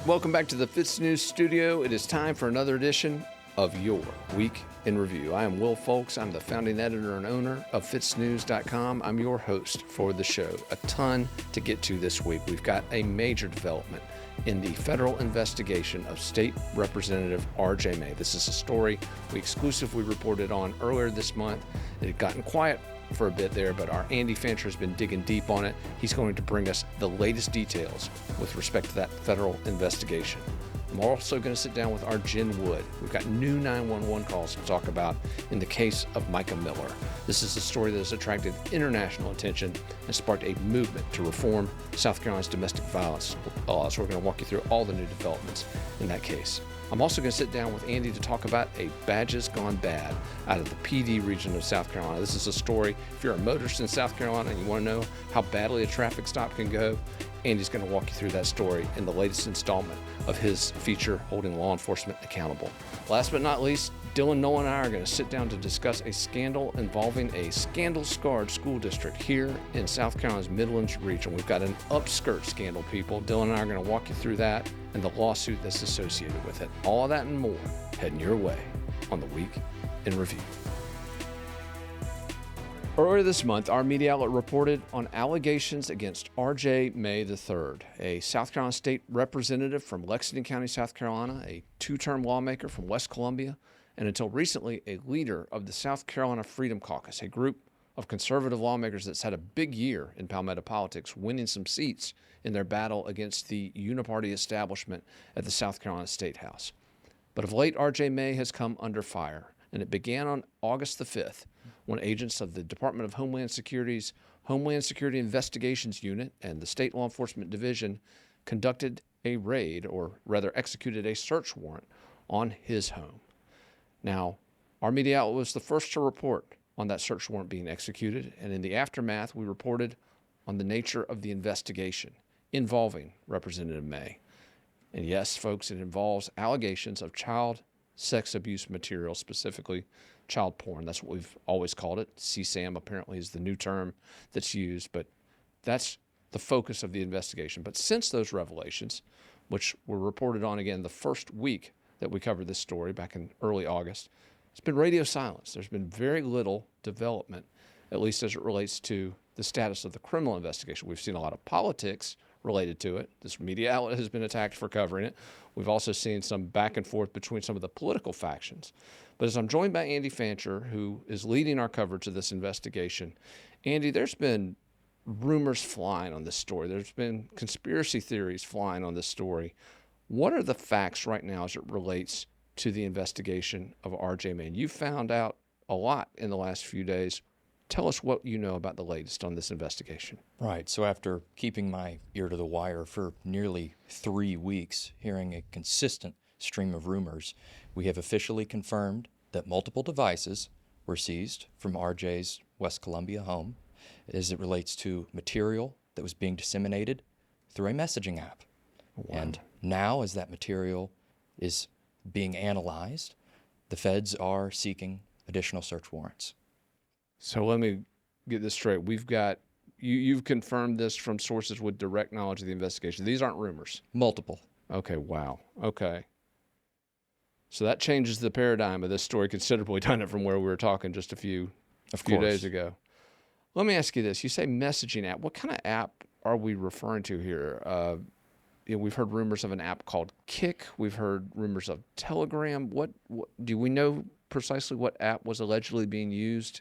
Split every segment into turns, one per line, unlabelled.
Welcome back to the FITSNews studio. It is time for another edition of Your Week in Review. I am Will Folks. I'm the founding editor and owner of FITSNews.com. I'm your host for the show. A ton to get to this week. We've got a major development in the federal investigation of State Representative R.J. May. This is a story we exclusively reported on earlier this month. It had gotten quiet for a bit there, but our Andy Fancher has been digging deep on it. He's going to bring us the latest details with respect to that federal investigation. I'm also going to sit down with our Jen Wood. We've got new 911 calls to talk about in the case of Micah Miller. This is a story that has attracted international attention and sparked a movement to reform South Carolina's domestic violence laws. We're going to walk you through all the new developments in that case. I'm also going to sit down with Andy to talk about a badges gone bad out of the PD region of South Carolina. This is a story, if you're a motorist in South Carolina and you want to know how badly a traffic stop can go, Andy's going to walk you through that story in the latest installment of his feature holding law enforcement accountable. Last but not least, Dylan, Nolan, and I are going to sit down to discuss a scandal involving a scandal-scarred school district here in South Carolina's Midlands region. We've got an upskirt scandal, people. Dylan and I are going to walk you through that and the lawsuit that's associated with it. All of that and more heading your way on the Week in Review. Earlier this month, our media outlet reported on allegations against R.J. May III, a South Carolina state representative from Lexington County, South Carolina, a two-term lawmaker from West Columbia, and until recently, a leader of the South Carolina Freedom Caucus, a group of conservative lawmakers that's had a big year in Palmetto politics, winning some seats in their battle against the uniparty establishment at the South Carolina State House. But of late, R.J. May has come under fire, and it began on August the 5th, when agents of the Department of Homeland Security's Homeland Security Investigations Unit and the State Law Enforcement Division conducted a raid, or rather executed a search warrant on his home. Now, our media outlet was the first to report on that search warrant being executed, and in the aftermath, we reported on the nature of the investigation involving Representative May. And yes, folks, it involves allegations of child sex abuse material, specifically child porn. That's what we've always called it. CSAM apparently is the new term that's used, but that's the focus of the investigation. But since those revelations, which were reported on again the first week that we covered this story back in early August, it's been radio silence. There's been very little development, at least as it relates to the status of the criminal investigation. We've seen a lot of politics related to it. This media outlet has been attacked for covering it. We've also seen some back and forth between some of the political factions. But as I'm joined by Andy Fancher, who is leading our coverage of this investigation, Andy, there's been rumors flying on this story. There's been conspiracy theories flying on this story. What are the facts right now as it relates to the investigation of R.J. May? You found out a lot in the last few days. Tell us what you know about the latest on this investigation.
Right. So after keeping my ear to the wire for nearly 3 weeks, hearing a consistent stream of rumors, we have officially confirmed that multiple devices were seized from RJ's West Columbia home as it relates to material that was being disseminated through a messaging app. Wow. And now, as that material is being analyzed, the feds are seeking additional search warrants.
So let me get this straight. We've got, you've confirmed this from sources with direct knowledge of the investigation. These aren't rumors.
Multiple.
Okay, wow. Okay. So that changes the paradigm of this story considerably, doesn't it, from where we were talking just a few days ago. Let me ask you this. You say messaging app. What kind of app are we referring to here? We've heard rumors of an app called Kick. We've heard rumors of Telegram. What do we know precisely what app was allegedly being used?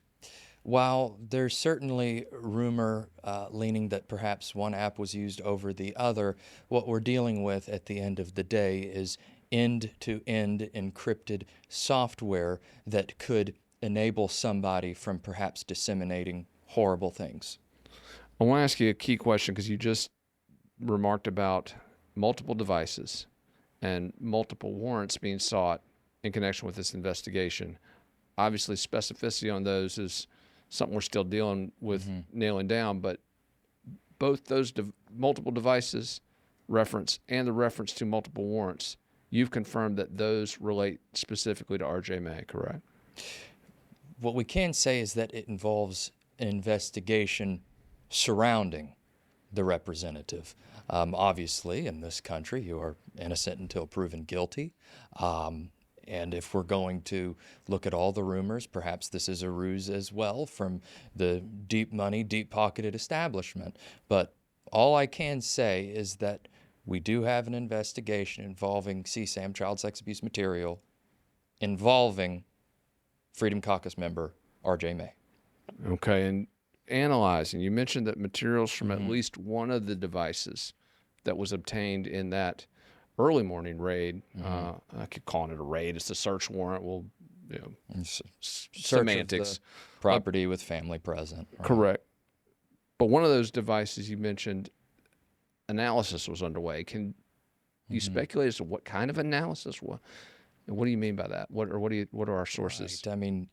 While there's certainly rumor leaning that perhaps one app was used over the other, what we're dealing with at the end of the day is end-to-end encrypted software that could enable somebody from perhaps disseminating horrible things.
I want to ask you a key question because you just remarked about multiple devices and multiple warrants being sought in connection with this investigation. Obviously, specificity on those is something we're still dealing with nailing down, but both those multiple devices reference and the reference to multiple warrants, you've confirmed that those relate specifically to R.J. May, correct?
What we can say is that it involves an investigation surrounding the representative. Obviously, in this country, you are innocent until proven guilty. And if we're going to look at all the rumors, perhaps this is a ruse as well from the deep money, deep pocketed establishment. But all I can say is that we do have an investigation involving CSAM, child sex abuse material, involving Freedom Caucus member R.J. May.
Okay, and analyzing, you mentioned that materials from at least one of the devices that was obtained in that early morning raid, I keep calling it a raid, it's a search warrant, well, you know, semantics.
Property with family present. Right?
Correct. But one of those devices you mentioned, analysis was underway. Can you speculate as to what kind of analysis? What do you mean by that? What are our sources?
Right. I mean,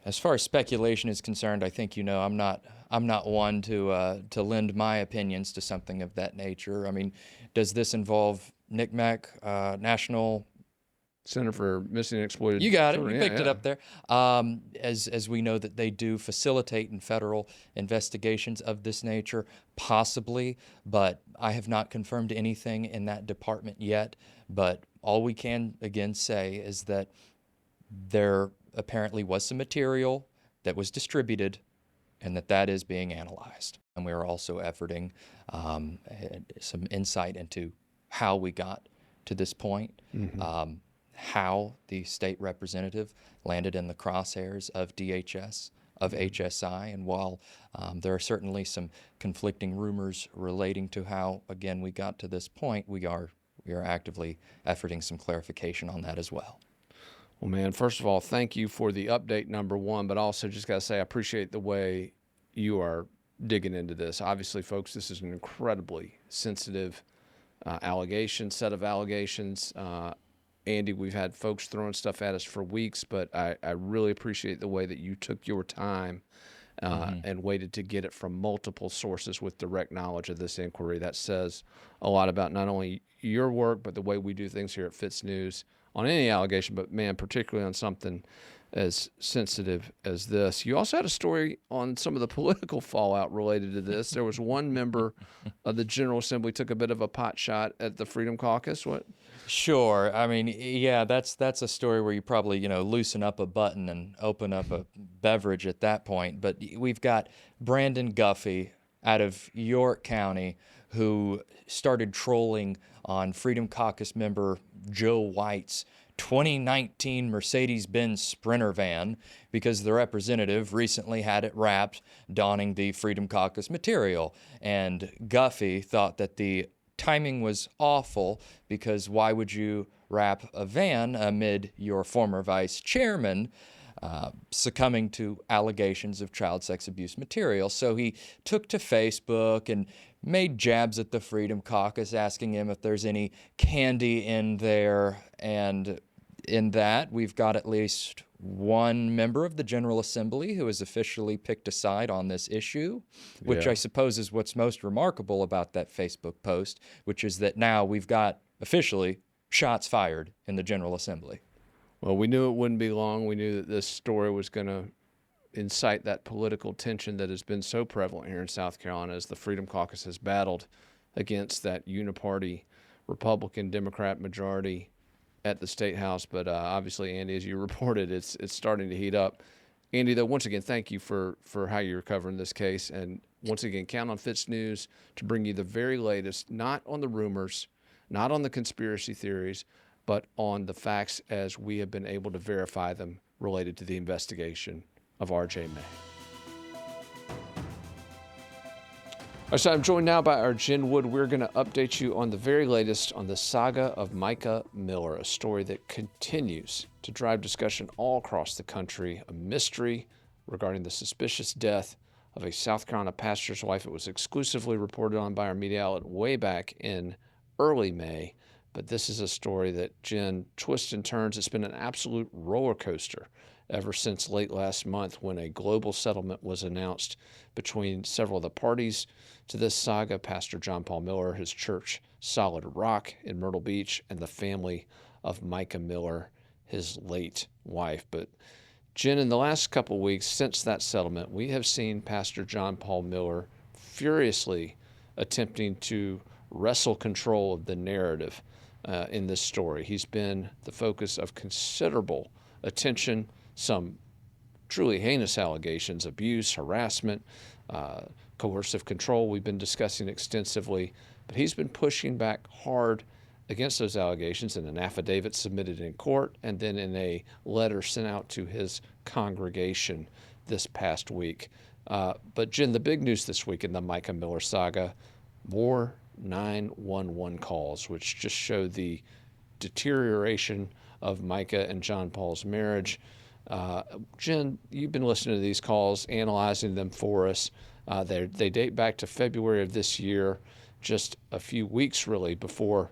as far as speculation is concerned, I think I'm not one to lend my opinions to something of that nature. I mean, does this involve NCMEC, National
Center for Missing and Exploited?
You got it.
Children?
You picked it up there. As we know that they do facilitate in federal investigations of this nature, possibly, but I have not confirmed anything in that department yet. But all we can again say is that there apparently was some material that was distributed and that is being analyzed. And we are also efforting some insight into how we got to this point, how the state representative landed in the crosshairs of DHS, of HSI, and while there are certainly some conflicting rumors relating to how, again, we got to this point, we are actively efforting some clarification on that as well.
Well, man, first of all, thank you for the update, number one, but also just got to say I appreciate the way you are digging into this. Obviously, folks, this is an incredibly sensitive set of allegations. Andy, we've had folks throwing stuff at us for weeks, but I really appreciate the way that you took your time and waited to get it from multiple sources with direct knowledge of this inquiry. That says a lot about not only your work, but the way we do things here at FITSNews on any allegation, but, man, particularly on something as sensitive as this. You also had a story on some of the political fallout related to this. There was one member of the General Assembly took a bit of a pot shot at the Freedom Caucus. What?
Sure. I mean, yeah, that's a story where you probably, loosen up a button and open up a beverage at that point. But we've got Brandon Guffey out of York County who started trolling on Freedom Caucus member Joe White's 2019 Mercedes-Benz Sprinter van because the representative recently had it wrapped donning the Freedom Caucus material. And Guffey thought that the timing was awful because why would you wrap a van amid your former vice chairman succumbing to allegations of child sex abuse material? So he took to Facebook and made jabs at the Freedom Caucus, asking him if there's any candy in there. And in that, we've got at least one member of the General Assembly who has officially picked a side on this issue, which I suppose is what's most remarkable about that Facebook post, which is that now we've got officially shots fired in the General Assembly.
Well, we knew it wouldn't be long. We knew that this story was going to incite that political tension that has been so prevalent here in South Carolina as the Freedom Caucus has battled against that uniparty Republican-Democrat majority at the State House. But obviously, Andy, as you reported, it's starting to heat up. Andy, though, once again, thank you for how you're covering this case. And once again, count on FITSNews to bring you the very latest, not on the rumors, not on the conspiracy theories, but on the facts as we have been able to verify them related to the investigation of R.J. May. So I'm joined now by our Jen Wood. We're going to update you on the very latest on the saga of Micah Miller, a story that continues to drive discussion all across the country, a mystery regarding the suspicious death of a South Carolina pastor's wife. It was exclusively reported on by our media outlet way back in early May, but this is a story that, Jen, twists and turns. It's been an absolute roller coaster ever since late last month when a global settlement was announced between several of the parties to this saga, Pastor John Paul Miller, his church Solid Rock in Myrtle Beach, and the family of Micah Miller, his late wife. But Jen, in the last couple of weeks since that settlement, we have seen Pastor John Paul Miller furiously attempting to wrestle control of the narrative in this story. He's been the focus of considerable attention, some truly heinous allegations, abuse, harassment, coercive control we've been discussing extensively, but he's been pushing back hard against those allegations in an affidavit submitted in court and then in a letter sent out to his congregation this past week. But Jen, the big news this week in the Micah Miller saga, more 911 calls, which just show the deterioration of Micah and John Paul's marriage. Jen, you've been listening to these calls, analyzing them for us. They date back to February of this year, just a few weeks really before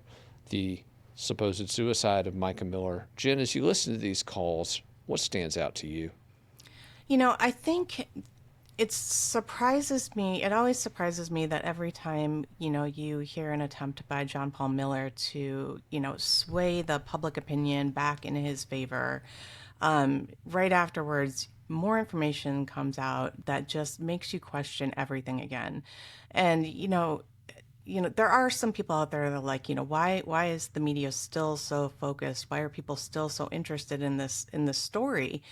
the supposed suicide of Micah Miller. Jen, as you listen to these calls, what stands out to you?
I think it surprises me. It always surprises me that every time, you hear an attempt by John Paul Miller to, sway the public opinion back in his favor, right afterwards, more information comes out that just makes you question everything again. And, there are some people out there that are like, why is the media still so focused? Why are people still so interested in this story?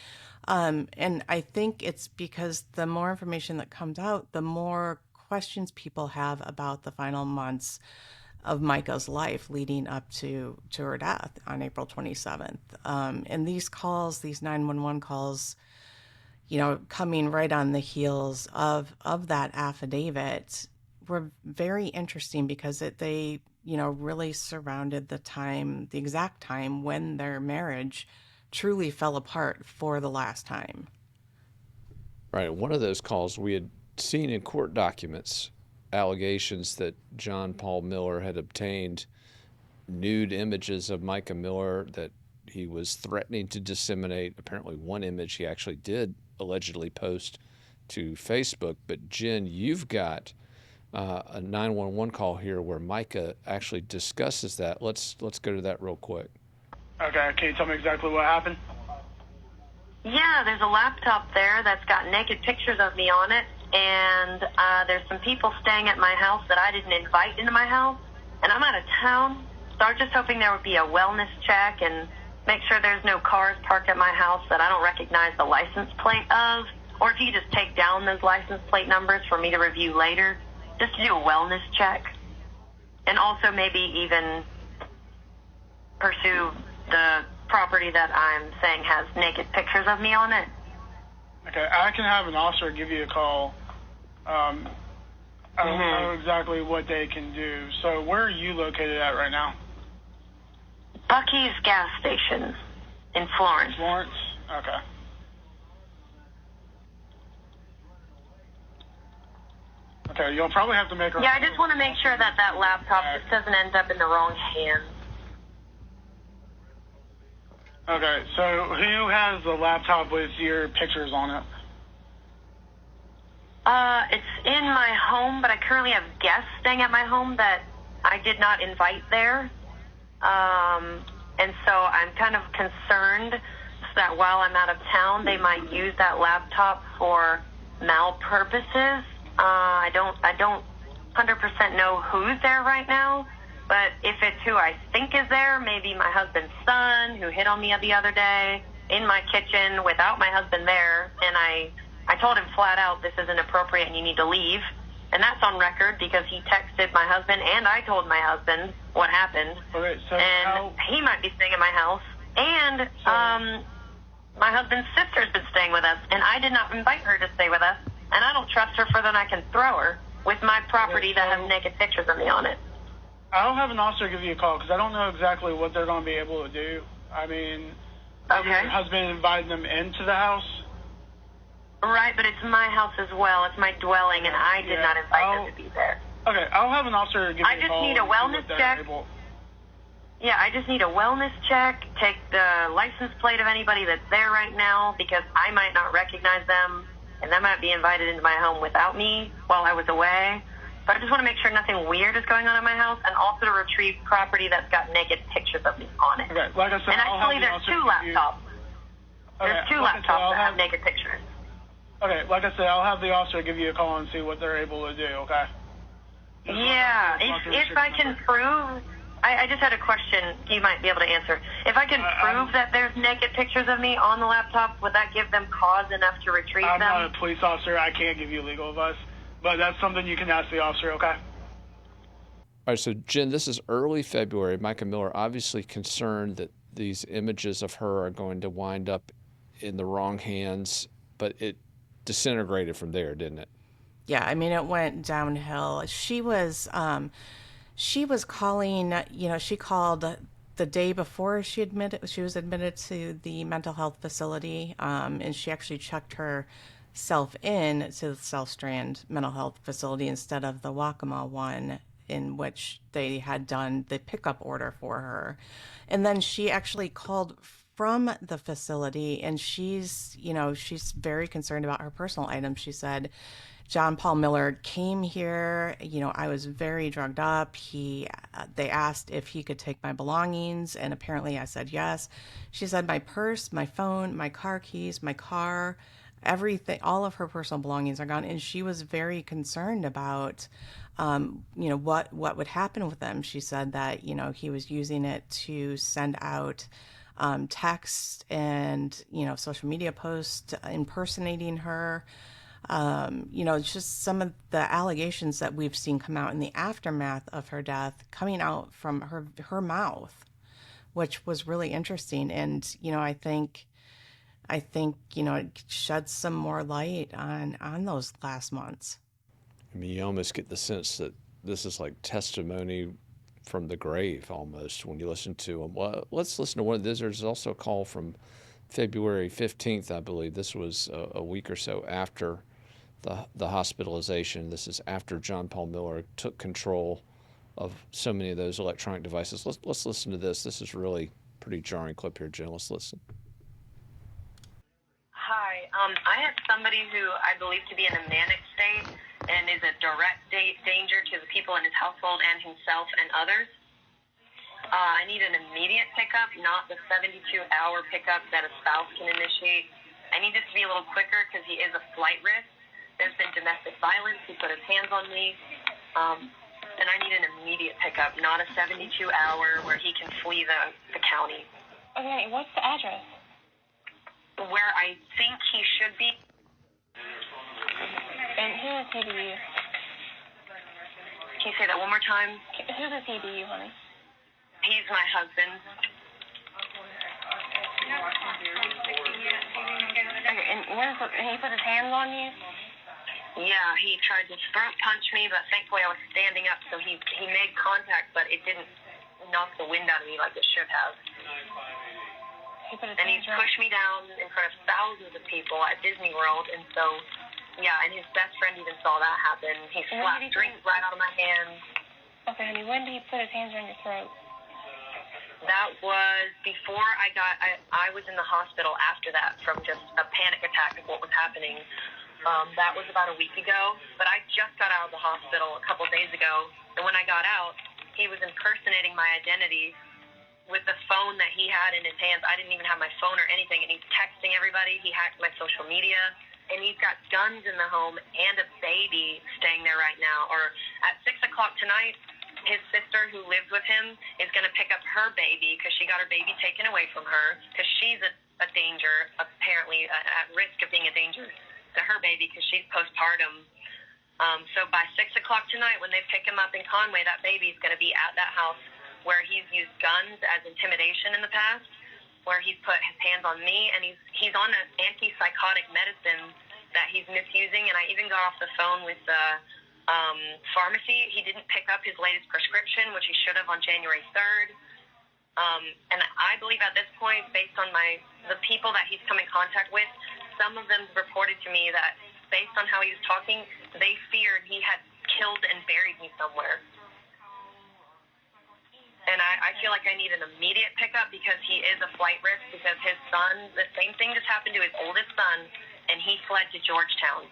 And I think it's because the more information that comes out, the more questions people have about the final months of Micah's life leading up to her death on April 27th. And these calls, these 911 calls, coming right on the heels of that affidavit, were very interesting because they really surrounded the exact time when their marriage truly fell apart for the last time.
Right. One of those calls we had seen in court documents, allegations that John Paul Miller had obtained nude images of Micah Miller that he was threatening to disseminate. Apparently one image he actually did allegedly post to Facebook. But Jen, you've got a 911 call here where Micah actually discusses that. Let's go to that real quick.
Okay, can you tell me exactly what happened?
Yeah, there's a laptop there that's got naked pictures of me on it, and there's some people staying at my house that I didn't invite into my house, and I'm out of town, so I was just hoping there would be a wellness check and make sure there's no cars parked at my house that I don't recognize the license plate of, or if you could just take down those license plate numbers for me to review later, just to do a wellness check, and also maybe even pursue the property that I'm saying has naked pictures of me on it.
Okay, I can have an officer give you a call. I don't know exactly what they can do. So where are you located at right now?
Bucky's gas station in Florence.
Florence? Okay. Okay, you'll probably have to make her...
Yeah, I just want to make sure that that laptop just doesn't end up in the wrong hands.
Okay, so who has the laptop with your pictures on it?
It's in my home, but I currently have guests staying at my home that I did not invite there. And so I'm kind of concerned that while I'm out of town, they might use that laptop for malpurposes. I don't 100% know who's there right now. But if it's who I think is there, maybe my husband's son who hit on me the other day in my kitchen without my husband there. And I told him flat out, this isn't appropriate and you need to leave. And that's on record because he texted my husband and I told my husband what happened.
Okay, so
and he might be staying at my house. And my husband's sister's been staying with us. And I did not invite her to stay with us. And I don't trust her further than I can throw her with my property that has naked pictures of me on it.
I'll have an officer give you a call because I don't know exactly what they're going to be able to do. I mean, your husband invited them into the house?
Right, but it's my house as well. It's my dwelling, and I did not invite them to be there.
Okay, I'll have an officer give you a call.
I just need a wellness check. Yeah, I just need a wellness check. Take the license plate of anybody that's there right now because I might not recognize them, and they might be invited into my home without me while I was away. But I just want to make sure nothing weird is going on in my house, and also to retrieve property that's got naked pictures of me on it.
Okay, like I said,
and actually, there's two laptops. There's two laptops that have naked pictures.
Okay, like I said, I'll have the officer give you a call and see what they're able to do, okay?
Yeah, if I can prove, I just had a question you might be able to answer. If I can prove that there's naked pictures of me on the laptop, would that give them cause enough to retrieve them?
I'm not a police officer. I can't give you legal advice, but that's something you can ask the officer, okay?
All right, so Jen, this is early February. Micah Miller obviously concerned that these images of her are going to wind up in the wrong hands, but it disintegrated from there, didn't it?
Yeah, I mean, it went downhill. She was calling, she called the day before she was admitted to the mental health facility, and she actually checked herself in to the South Strand mental health facility instead of the Waccamaw one, in which they had done the pickup order for her. And then she actually called from the facility, and she's very concerned about her personal items. She said, John Paul Miller came here, I was very drugged up. They asked if he could take my belongings, and apparently I said yes. She said my purse, my phone, my car keys, my car, everything, all of her personal belongings are gone. And she was very concerned about, what would happen with them. She said that, he was using it to send out text and, social media posts impersonating her. Just some of the allegations that we've seen come out in the aftermath of her death coming out from her mouth, which was really interesting. And, I think, it sheds some more light on those last months.
I mean, you almost get the sense that this is like testimony from the grave almost when you listen to them. Well, let's listen to one of these. There's also a call from February 15th, I believe. This was a week or so after the hospitalization. This is after John Paul Miller took control of so many of those electronic devices. Let's listen to this. This is really pretty jarring clip here, Jen. Let's listen.
Hi, I have somebody who I believe to be in a manic state and is a direct danger to the people in his household and himself and others. I need an immediate pickup, not the 72-hour pickup that a spouse can initiate. I need this to be a little quicker because he is a flight risk. There's been domestic violence. He put his hands on me. And I need an immediate pickup, not a 72-hour where he can flee the county.
Okay, what's the address?
Where I think he should be.
And who is he to you?
Can you say that one more time?
Who is he to you, honey?
He's my husband.
Okay, and he put his hands on you?
Yeah, he tried to throat punch me, but thankfully I was standing up, so he made contact, but it didn't knock the wind out of me like it should have. And he pushed me down in front of thousands of people at Disney World, and so, yeah, and his best friend even saw that happen. He slapped drinks right out of my hands.
Okay, honey, when did he put his hands around your throat?
That was before I was in the hospital after that from just a panic attack of what was happening. That was about a week ago, but I just got out of the hospital a couple days ago, and when I got out, he was impersonating my identity with the phone that he had in his hands. I didn't even have my phone or anything, and he's texting everybody. He hacked my social media, and he's got guns in the home and a baby staying there right now. Or at 6 o'clock tonight, his sister who lives with him is going to pick up her baby because she got her baby taken away from her because she's a danger, apparently at risk of being a danger to her baby because she's postpartum. So by 6 o'clock tonight, when they pick him up in Conway, that baby's going to be at that house where he's used guns as intimidation in the past, where he's put his hands on me, and he's on an antipsychotic medicine that he's misusing. And I even got off the phone with the pharmacy. He didn't pick up his latest prescription, which he should have on January 3rd. And I believe at this point, based on the people that he's come in contact with, some of them reported to me that based on how he was talking, they feared he had killed and buried me somewhere. And I feel like I need an immediate pickup because he is a flight risk because his son, the same thing just happened to his oldest son, and he fled to Georgetown.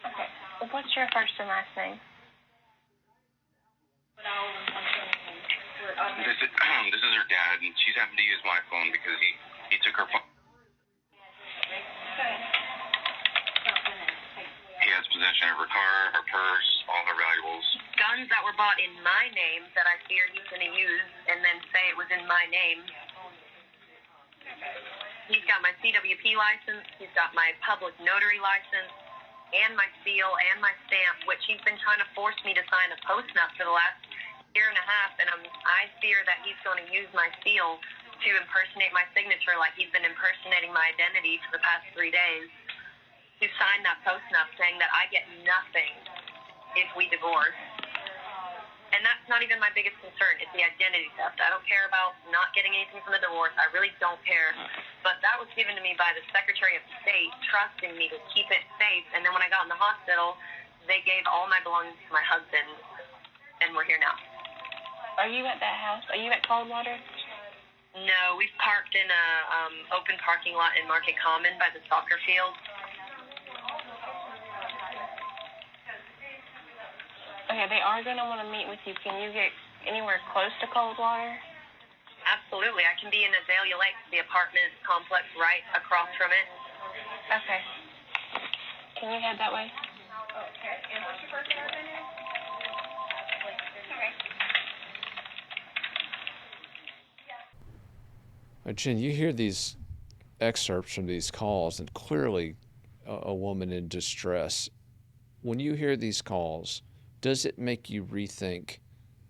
Okay. What's your first and last name?
This is her dad, and she's having to use my phone because he took her phone. He has possession of her car, her purse, all her valuables.
Guns that were bought in my name that I fear he's going to use and then say it was in my name. He's got my CWP license, he's got my public notary license, and my seal and my stamp, which he's been trying to force me to sign a post-nup for the last year and a half, and I fear that he's going to use my seal to impersonate my signature like he's been impersonating my identity for the past 3 days. To sign that post-nup saying that I get nothing if we divorce. And that's not even my biggest concern. It's the identity theft. I don't care about not getting anything from the divorce. I really don't care. But that was given to me by the Secretary of State, trusting me to keep it safe. And then when I got in the hospital, they gave all my belongings to my husband, and we're here now.
Are you at that house? Are you at Coldwater?
No, we've parked in a open parking lot in Market Common by the soccer field.
Okay, they are going to want to meet with you. Can you get anywhere close to Coldwater?
Absolutely. I can be in Azalea Lakes, the apartment complex right across from it.
Okay. Can you head that way? Okay. And what's your first name? Okay.
Jen, you hear these excerpts from these calls, and clearly a woman in distress. When you hear these calls, does it make you rethink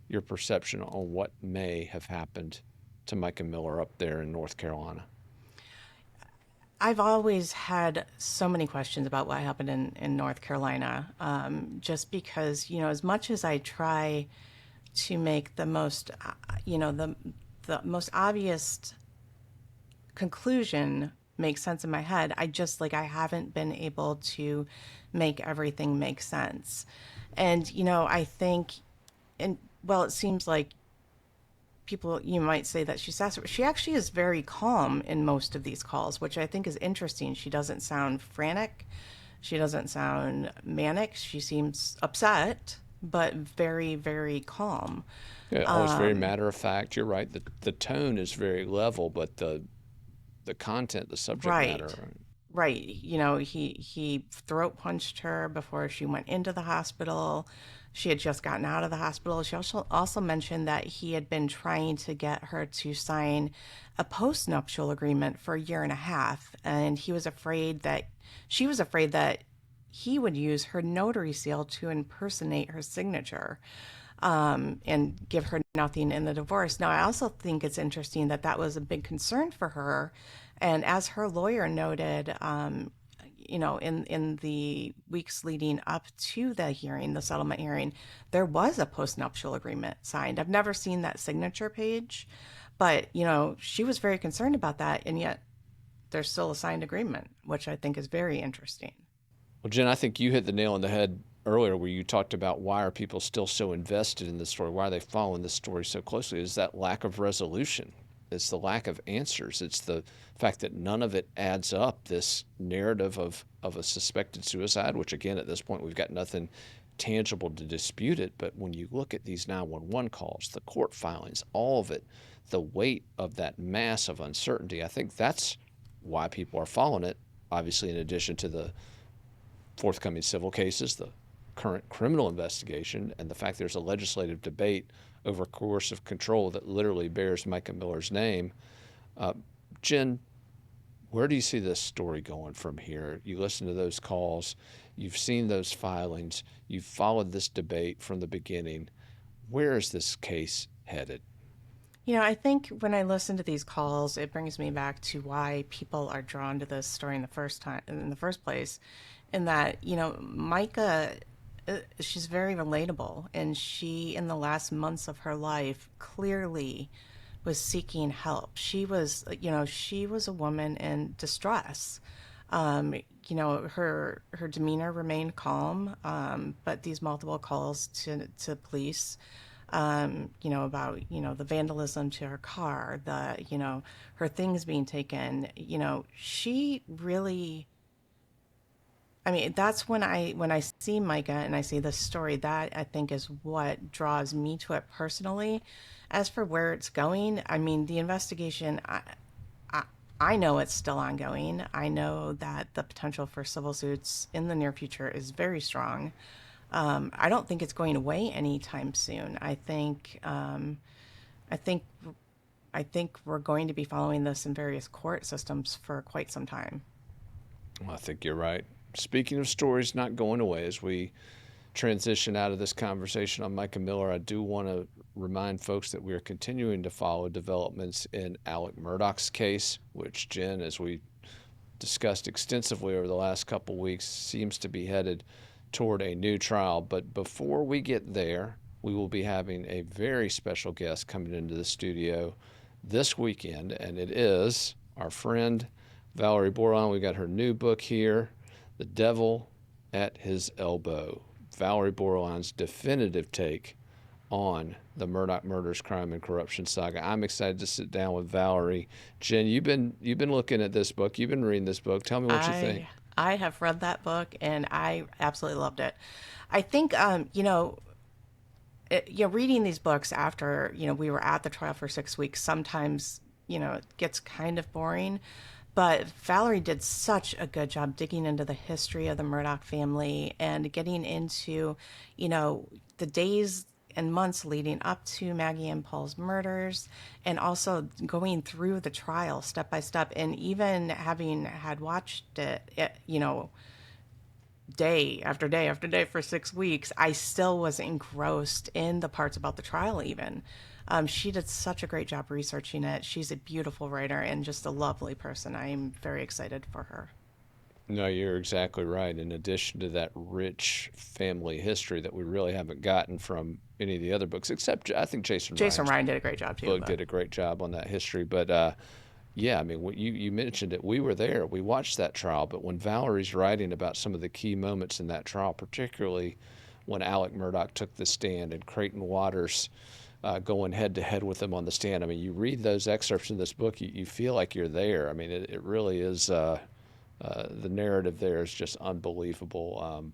your perception on what may have happened to Micah Miller up there in North Carolina?
I've always had so many questions about what happened in North Carolina, just because, as much as I try to make the most, the most obvious conclusion make sense in my head, I haven't been able to make everything make sense. And, I think, it seems like people, you might say that she's desperate. She actually is very calm in most of these calls, which I think is interesting. She doesn't sound frantic. She doesn't sound manic. She seems upset, but very, very calm.
Yeah, always very matter of fact. You're right. The tone is very level, but the content, the subject matter.
Right. He throat punched her before she went into the hospital. She had just gotten out of the hospital. She also mentioned that he had been trying to get her to sign a postnuptial agreement for a year and a half. And she was afraid that he would use her notary seal to impersonate her signature, and give her nothing in the divorce. Now, I also think it's interesting that was a big concern for her. And as her lawyer noted, in the weeks leading up to the hearing, the settlement hearing, there was a postnuptial agreement signed. I've never seen that signature page, but, she was very concerned about that. And yet there's still a signed agreement, which I think is very interesting.
Well, Jen, I think you hit the nail on the head earlier where you talked about why are people still so invested in this story? Why are they following this story so closely? Is that lack of resolution. It's the lack of answers. It's the fact that none of it adds up, this narrative of a suspected suicide, which, again, at this point, we've got nothing tangible to dispute it. But when you look at these 911 calls, the court filings, all of it, the weight of that mass of uncertainty, I think that's why people are following it, obviously, in addition to the forthcoming civil cases, the current criminal investigation, and the fact there's a legislative debate over coercive control that literally bears Micah Miller's name. Jen, where do you see this story going from here? You listen to those calls, you've seen those filings, you've followed this debate from the beginning. Where is this case headed?
I think when I listen to these calls, it brings me back to why people are drawn to this story in the first place, in that, Micah, she's very relatable, and she, in the last months of her life, clearly was seeking help. She was a woman in distress. Her demeanor remained calm, but these multiple calls to police, about, the vandalism to her car, her things being taken, she really, I mean, that's when I see Micah and I see this story, that I think is what draws me to it personally. As for where it's going, I mean, the investigation, I, I know it's still ongoing. I know that the potential for civil suits in the near future is very strong. I don't think it's going away anytime soon. I think, I think we're going to be following this in various court systems for quite some time.
Well, I think you're right. Speaking of stories not going away, as we transition out of this conversation on Micah Miller, I do want to remind folks that we are continuing to follow developments in Alec Murdaugh's case, which, Jen, as we discussed extensively over the last couple of weeks, seems to be headed toward a new trial. But before we get there, we will be having a very special guest coming into the studio this weekend, and it is our friend Valerie Borland. We got her new book here, The Devil at His Elbow. Valerie Borland's definitive take on the Murdaugh murders, crime, and corruption saga. I'm excited to sit down with Valerie. Jen, you've been looking at this book. You've been reading this book. Tell me what you think.
I have read that book and I absolutely loved it. I think, reading these books after, we were at the trial for 6 weeks, sometimes, it gets kind of boring. But Valerie did such a good job digging into the history of the Murdaugh family and getting into, the days and months leading up to Maggie and Paul's murders, and also going through the trial step by step. And even having had watched it, day after day after day for 6 weeks, I still was engrossed in the parts about the trial even. She did such a great job researching it. She's a beautiful writer and just a lovely person. I'm very excited for her.
No, you're exactly right. In addition to that rich family history that we really haven't gotten from any of the other books, except I think Jason
Ryan did a great job too.
Book did a great job on that history. But yeah, I mean, you mentioned it. We were there. We watched that trial. But when Valerie's writing about some of the key moments in that trial, particularly when Alec Murdaugh took the stand and Creighton Waters going head to head with him on the stand. I mean, you read those excerpts in this book, you feel like you're there. I mean, it really is, the narrative there is just unbelievable.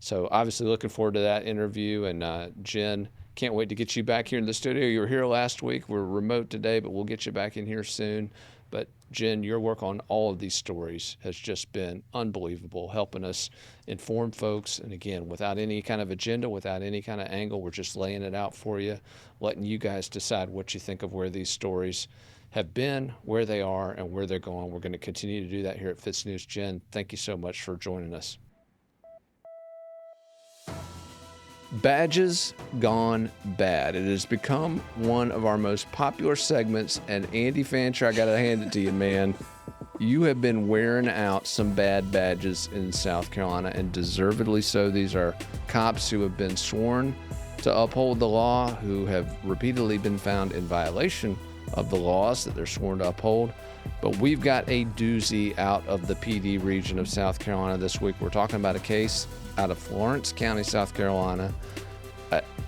So obviously looking forward to that interview. And Jen, can't wait to get you back here in the studio. You were here last week. We're remote today, but we'll get you back in here soon. But Jen, your work on all of these stories has just been unbelievable, helping us inform folks. And again, without any kind of agenda, without any kind of angle, we're just laying it out for you, letting you guys decide what you think of where these stories have been, where they are, and where they're going. We're going to continue to do that here at FITSNews. Jen, thank you so much for joining us. Badges gone bad. It has become one of our most popular segments, and Andy Fancher, I got to hand it to you, man. You have been wearing out some bad badges in South Carolina, and deservedly so. These are cops who have been sworn to uphold the law, who have repeatedly been found in violation of the laws that they're sworn to uphold. But we've got a doozy out of the PD region of South Carolina this week. We're talking about a case out of Florence County, South Carolina.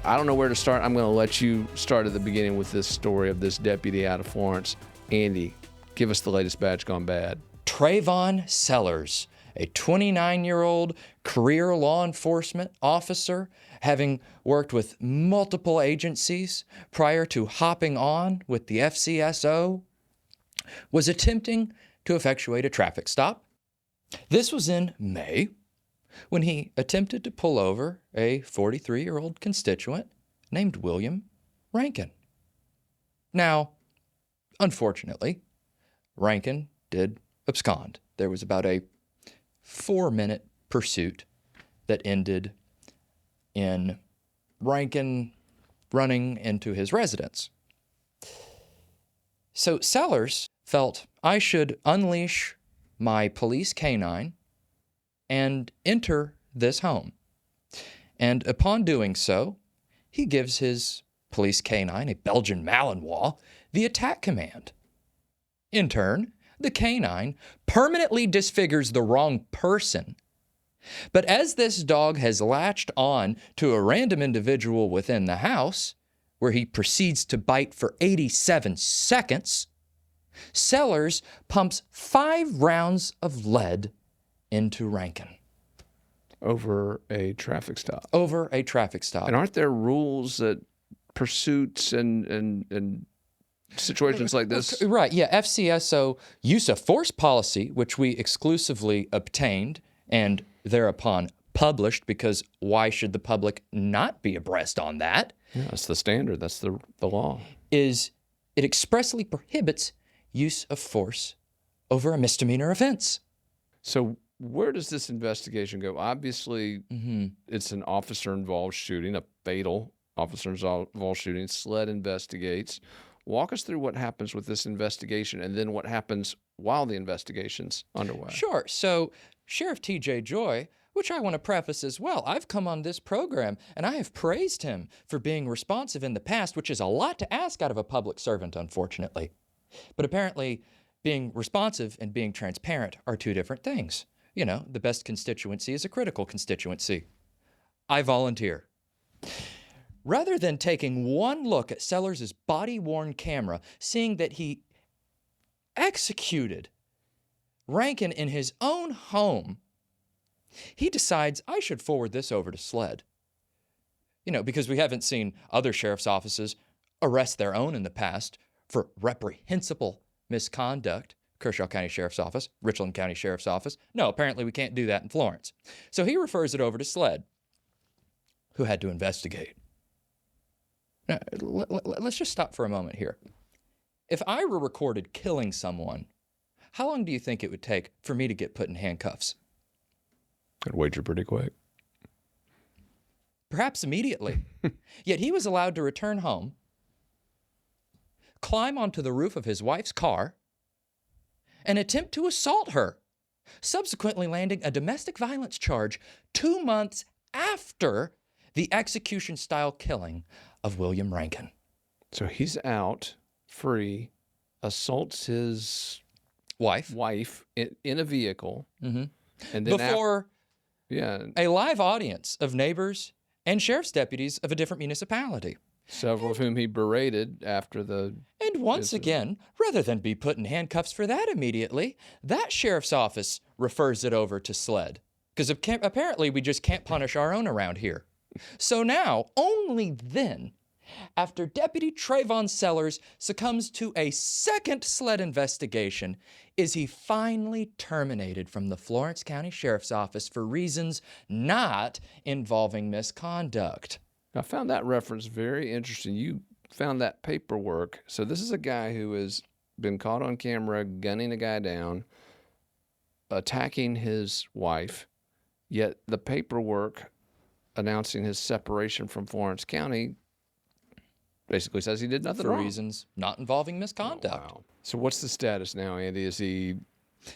I don't know where to start. I'm going to let you start at the beginning with this story of this deputy out of Florence. Andy, give us the latest badge gone bad.
Treyvon Sellers, a 29-year-old career law enforcement officer, having worked with multiple agencies prior to hopping on with the FCSO, was attempting to effectuate a traffic stop. This was in May, when he attempted to pull over a 43-year-old constituent named William Rankin. Now, unfortunately, Rankin did abscond. There was about a 4-minute pursuit that ended in Rankin running into his residence. So Sellers felt, I should unleash my police canine and enter this home. And upon doing so, he gives his police canine, a Belgian Malinois, the attack command. In turn, the canine permanently disfigures the wrong person. But as this dog has latched on to a random individual within the house, where he proceeds to bite for 87 seconds, Sellers pumps 5 rounds of lead into Rankin.
Over a traffic stop.
Over a traffic stop.
And aren't there rules that pursuits and situations like this?
Right, yeah, FCSO use of force policy, which we exclusively obtained and thereupon published, because why should the public not be abreast on that?
Yeah, that's the standard. That's the law.
Is it expressly prohibits use of force over a misdemeanor offense.
So where does this investigation go? Obviously, it's an officer-involved shooting, a fatal officer-involved shooting. SLED investigates. Walk us through what happens with this investigation and then what happens while the investigation's underway.
Sure. So Sheriff T.J. Joy, which I want to preface as well, I've come on this program and I have praised him for being responsive in the past, which is a lot to ask out of a public servant, unfortunately. But apparently, being responsive and being transparent are two different things. You know, the best constituency is a critical constituency. I volunteer. Rather than taking one look at Sellers' body-worn camera, seeing that he executed Rankin in his own home, he decides I should forward this over to SLED. You know, because we haven't seen other sheriff's offices arrest their own in the past for reprehensible misconduct. Kershaw County Sheriff's Office, Richland County Sheriff's Office. No, apparently we can't do that in Florence. So he refers it over to SLED, who had to investigate. Now, let's just stop for a moment here. If I were recorded killing someone, how long do you think it would take for me to get put in handcuffs?
I'd wager pretty quick.
Perhaps immediately. Yet he was allowed to return home, climb onto the roof of his wife's car, and attempt to assault her, subsequently landing a domestic violence charge 2 months after the execution-style killing of William Rankin.
So he's out, free, assaults his wife in a vehicle.
Mm-hmm.
And then
before a live audience of neighbors and sheriff's deputies of a different municipality.
Several of whom he berated after the...
And once again, rather than be put in handcuffs for that immediately, that sheriff's office refers it over to SLED. Because apparently we just can't punish our own around here. So now, only then, after Deputy Treyvon Sellers succumbs to a second SLED investigation, is he finally terminated from the Florence County Sheriff's Office for reasons not involving misconduct.
I found that reference very interesting. You found that paperwork. So this is a guy who has been caught on camera gunning a guy down, attacking his wife, yet the paperwork announcing his separation from Florence County basically says he did nothing wrong.
For reasons not involving misconduct.
Oh, wow. So what's the status now, Andy? Is he...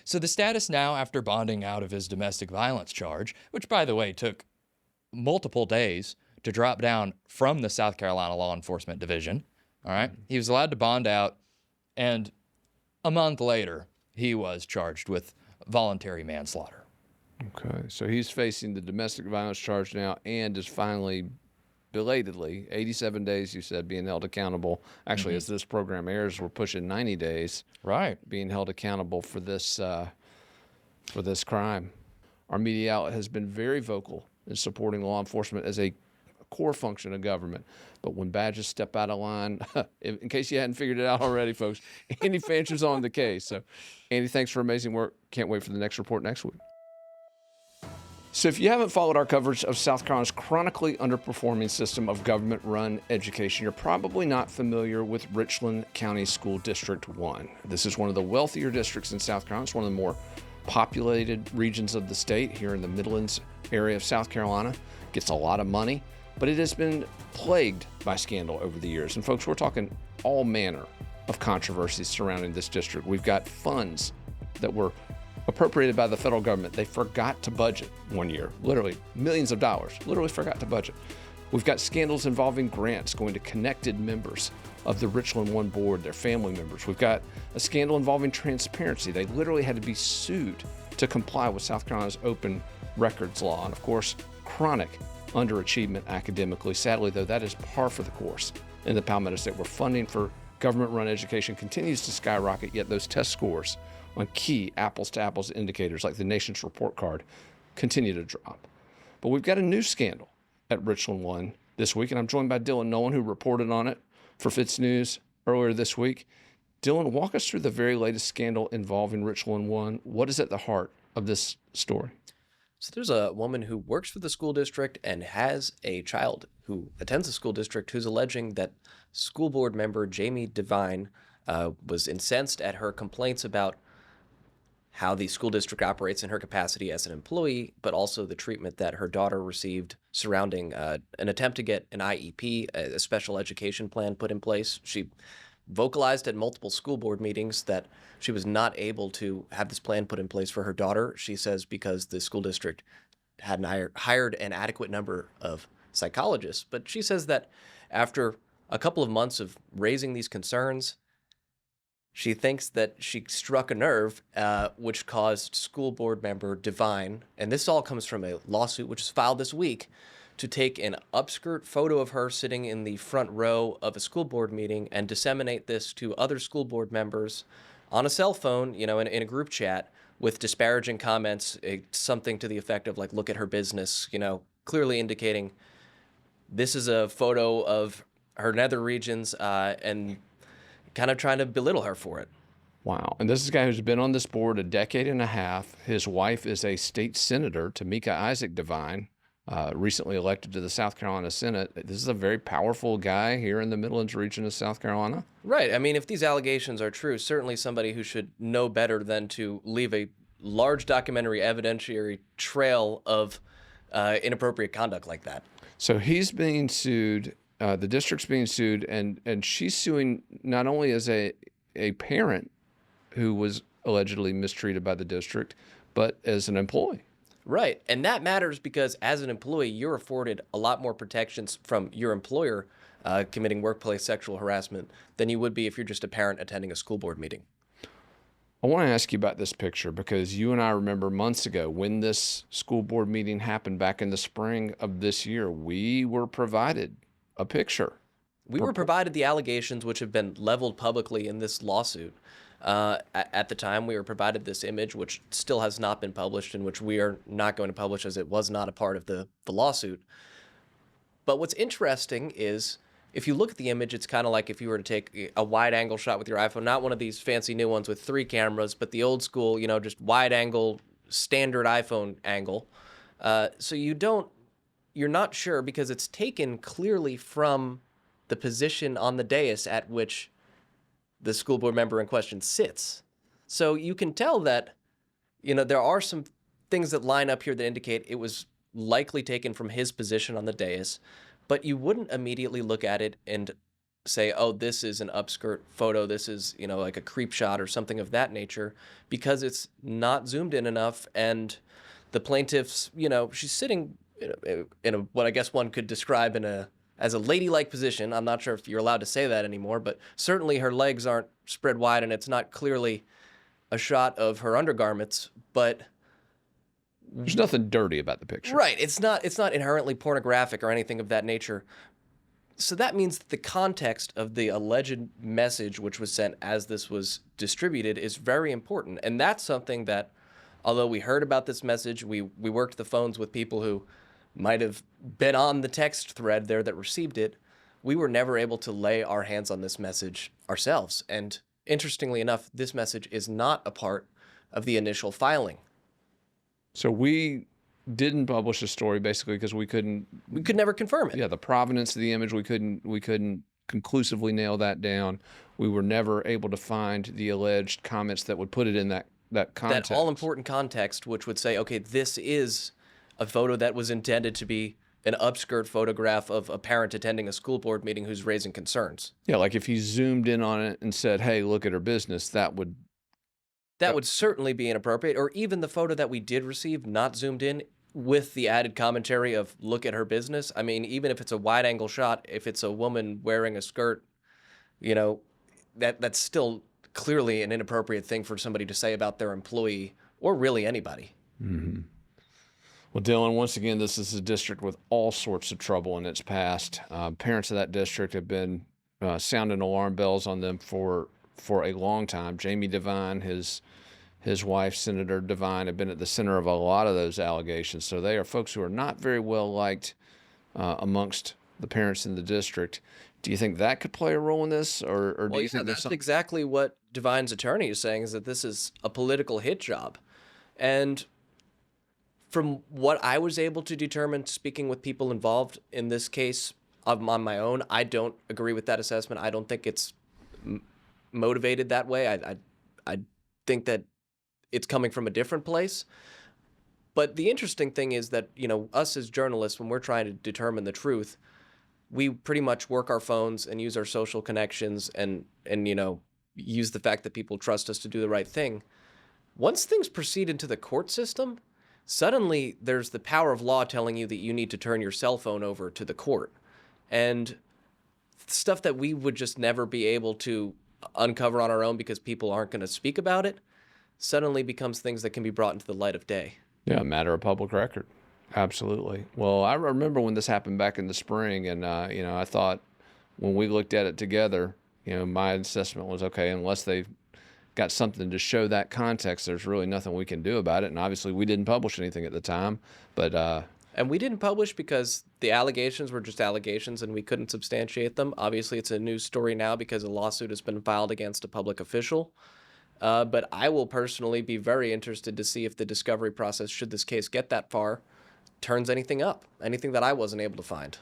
So the status now, after bonding out of his domestic violence charge, which, by the way, took multiple days to drop down from the South Carolina Law Enforcement Division, all right? He was allowed to bond out, and a month later, he was charged with voluntary manslaughter.
Okay, so he's facing the domestic violence charge now and is finally, belatedly, 87 days, you said, being held accountable. Actually, as this program airs, we're pushing 90 days.
Right.
Being held accountable for this crime. Our media outlet has been very vocal in supporting law enforcement as a core function of government. But when badges step out of line, in case you hadn't figured it out already, folks, Andy Fancher's on the case. So, Andy, thanks for amazing work. Can't wait for the next report next week. So if you haven't followed our coverage of South Carolina's chronically underperforming system of government-run education, you're probably not familiar with Richland County School District 1. This is one of the wealthier districts in South Carolina. It's one of the more populated regions of the state here in the Midlands area of South Carolina. Gets a lot of money, but it has been plagued by scandal over the years. And folks, we're talking all manner of controversies surrounding this district. We've got funds that were appropriated by the federal government. They forgot to budget one year, literally millions of dollars, literally forgot to budget. We've got scandals involving grants going to connected members of the Richland One board, their family members. We've got a scandal involving transparency. They literally had to be sued to comply with South Carolina's open records law. And of course, chronic underachievement academically. Sadly, though, that is par for the course in the Palmetto State, where funding for government-run education continues to skyrocket, yet those test scores on key apples-to-apples indicators like the nation's report card continue to drop. But we've got a new scandal at Richland One this week, and I'm joined by Dylan Nolan, who reported on it for FITSNews earlier this week. Dylan, walk us through the very latest scandal involving Richland One. What is at the heart of this story?
So there's a woman who works for the school district and has a child who attends the school district who's alleging that school board member Jamie Devine was incensed at her complaints about how the school district operates in her capacity as an employee, but also the treatment that her daughter received surrounding an attempt to get an IEP, a special education plan, put in place. She vocalized at multiple school board meetings that she was not able to have this plan put in place for her daughter. She says because the school district hadn't hired an adequate number of psychologists. But she says that after a couple of months of raising these concerns, she thinks that she struck a nerve, which caused school board member Devine, and this all comes from a lawsuit which was filed this week, to take an upskirt photo of her sitting in the front row of a school board meeting and disseminate this to other school board members on a cell phone, in a group chat with disparaging comments, something to the effect of like, look at her business, clearly indicating this is a photo of her nether regions and kind of trying to belittle her for it.
Wow. And this is a guy who's been on this board a decade and a half. His wife is a state senator, Micah Isaac Devine, recently elected to the South Carolina Senate. This is a very powerful guy here in the Midlands region of South Carolina.
Right. I mean, if these allegations are true, certainly somebody who should know better than to leave a large documentary evidentiary trail of inappropriate conduct like that.
So he's being sued. The district's being sued, and she's suing not only as a parent who was allegedly mistreated by the district, but as an employee.
Right. And that matters because as an employee, you're afforded a lot more protections from your employer committing workplace sexual harassment than you would be if you're just a parent attending a school board meeting.
I want to ask you about this picture because you and I remember months ago when this school board meeting happened back in the spring of this year, we were provided a picture.
We were provided the allegations which have been leveled publicly in this lawsuit. At the time, we were provided this image, which still has not been published and which we are not going to publish as it was not a part of the lawsuit. But what's interesting is if you look at the image, it's kind of like if you were to take a wide angle shot with your iPhone, not one of these fancy new ones with 3 cameras, but the old school, just wide angle, standard iPhone angle. So you're not sure because it's taken clearly from the position on the dais at which the school board member in question sits. So you can tell that, there are some things that line up here that indicate it was likely taken from his position on the dais, but you wouldn't immediately look at it and say, oh, this is an upskirt photo, this is, like a creep shot or something of that nature, because it's not zoomed in enough, and the plaintiff's, she's sitting in a what I guess one could describe as a ladylike position. I'm not sure if you're allowed to say that anymore, but certainly her legs aren't spread wide, and it's not clearly a shot of her undergarments, but
there's nothing dirty about the picture.
Right. It's not inherently pornographic or anything of that nature. So that means that the context of the alleged message which was sent as this was distributed is very important. And that's something that, although we heard about this message, we worked the phones with people who might have been on the text thread there that received it, we were never able to lay our hands on this message ourselves. And interestingly enough, this message is not a part of the initial filing.
So we didn't publish the story basically because we could
never confirm it.
Yeah, the provenance of the image, we couldn't conclusively nail that down. We were never able to find the alleged comments that would put it in that context.
That all-important context, which would say, okay, this is a photo that was intended to be an upskirt photograph of a parent attending a school board meeting who's raising concerns.
Yeah, like if he zoomed in on it and said, hey, look at her business, that would
certainly be inappropriate. Or even the photo that we did receive, not zoomed in, with the added commentary of look at her business. I mean, even if it's a wide angle shot, if it's a woman wearing a skirt, that's still clearly an inappropriate thing for somebody to say about their employee or really anybody.
Mm-hmm. Well, Dylan, once again, this is a district with all sorts of trouble in its past. Parents of that district have been sounding alarm bells on them for a long time. Jamie Devine has his wife, Senator Devine, have been at the center of a lot of those allegations. So they are folks who are not very well liked amongst the parents in the district. Do you think that could play a role in this, or do you think there's
that's
something?
exactly what Devine's attorney is saying, is that this is a political hit job. And from what I was able to determine, speaking with people involved in this case on my own, I don't agree with that assessment. I don't think it's motivated that way. I think that it's coming from a different place. But the interesting thing is that, us as journalists, when we're trying to determine the truth, we pretty much work our phones and use our social connections and use the fact that people trust us to do the right thing. Once things proceed into the court system, suddenly there's the power of law telling you that you need to turn your cell phone over to the court. And stuff that we would just never be able to uncover on our own because people aren't going to speak about it suddenly becomes things that can be brought into the light of day.
Yeah, a matter of public record. Absolutely. Well, I remember when this happened back in the spring, and I thought when we looked at it together, my assessment was, okay, unless they've got something to show that context, there's really nothing we can do about it. And obviously, we didn't publish anything at the time, but
and we didn't publish because the allegations were just allegations, and we couldn't substantiate them. Obviously, it's a news story now because a lawsuit has been filed against a public official. But I will personally be very interested to see if the discovery process, should this case get that far, turns anything up, anything that I wasn't able to find.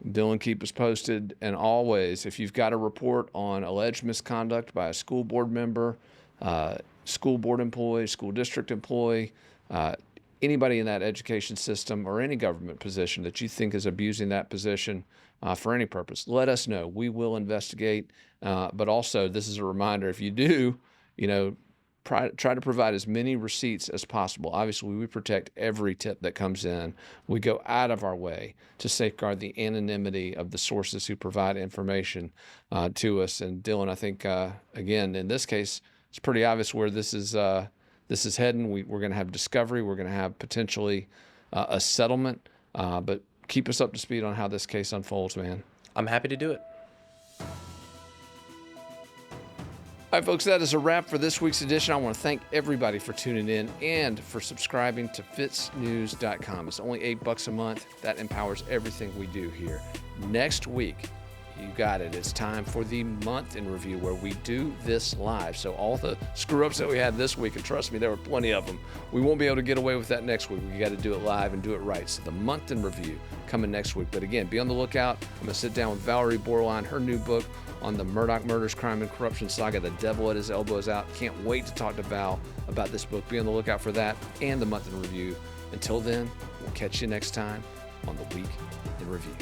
Dylan, keep us posted. And always, if you've got a report on alleged misconduct by a school board member, school board employee, school district employee, anybody in that education system or any government position that you think is abusing that position for any purpose, let us know. We will investigate. But also, this is a reminder, if you do, try to provide as many receipts as possible. Obviously, we protect every tip that comes in. We go out of our way to safeguard the anonymity of the sources who provide information to us. And Dylan, I think, again, in this case, it's pretty obvious where this is heading. We're going to have discovery. We're going to have potentially a settlement. But keep us up to speed on how this case unfolds, man.
I'm happy to do it.
All right, folks, that is a wrap for this week's edition. I want to thank everybody for tuning in and for subscribing to FITSNews.com. It's only $8 a month. That empowers everything we do here. Next week, you got it. It's time for the month in review where we do this live. So all the screw-ups that we had this week, and trust me, there were plenty of them, we won't be able to get away with that next week. We got to do it live and do it right. So the month in review coming next week. But again, be on the lookout. I'm going to sit down with Valerie Borline, her new book on the Murdaugh murders, crime, and corruption saga, The Devil at His Elbows Out. Can't wait to talk to Val about this book. Be on the lookout for that and the month in review. Until then, we'll catch you next time on the Week in Review.